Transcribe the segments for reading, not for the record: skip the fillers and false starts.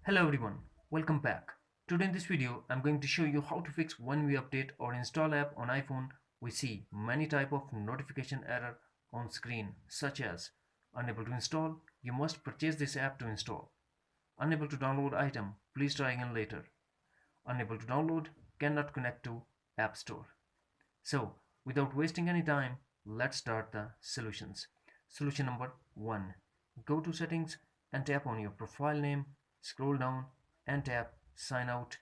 Hello everyone, welcome back. Today in this video, I'm going to show you how to fix when we update or install app on iPhone. We see many type of notification error on screen such as unable to install, you must purchase this app to install. Unable to download item, please try again later. Unable to download, cannot connect to App Store. So, without wasting any time, let's start the solutions. Solution number 1. Go to settings and tap on your profile name, scroll down and tap sign out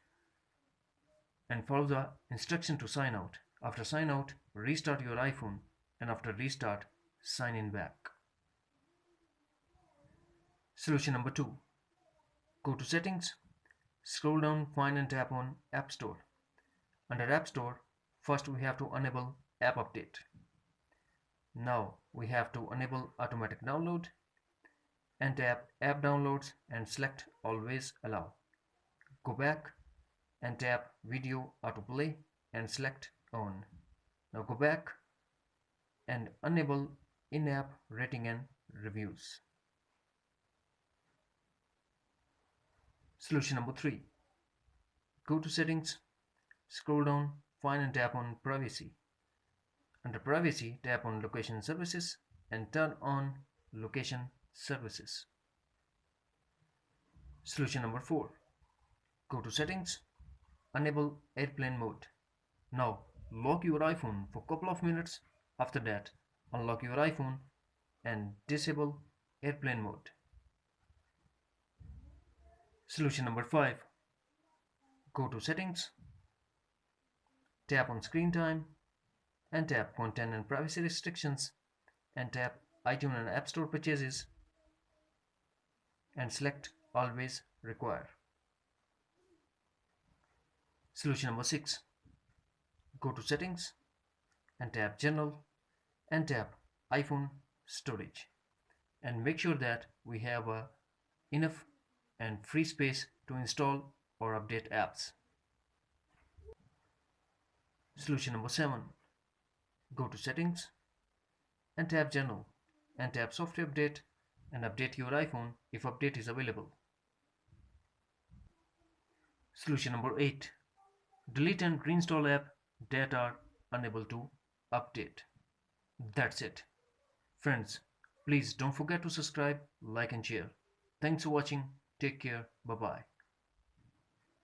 and follow the instruction to sign out. After sign out, restart your iPhone and after restart, sign in back. Solution number 2. Go to settings, scroll down, find and tap on App Store. Under App Store, first we have to enable app update. Now we have to enable automatic download and tap app downloads and select always allow. Go back and tap video autoplay and select on. Now go back and enable in-app rating and reviews. Solution number 3. Go to settings, scroll down, find and tap on privacy. Under privacy, tap on location services and turn on location services. Solution number 4. Go to settings, enable airplane mode. Now lock your iPhone for a couple of minutes. After that, unlock your iPhone and disable airplane mode. Solution number 5. Go to settings, tap on screen time and tap content and privacy restrictions and tap iTunes and App Store purchases and select always require. Solution number 6. Go to settings and tap general and tap iPhone storage and make sure that we have enough and free space to install or update apps. Solution number 7. Go to settings and tap general and tap software update and update your iPhone if update is available. Solution number 8. Delete and reinstall app that are unable to update. That's it. Friends, please don't forget to subscribe, like and share. Thanks for watching. Take care. Bye bye.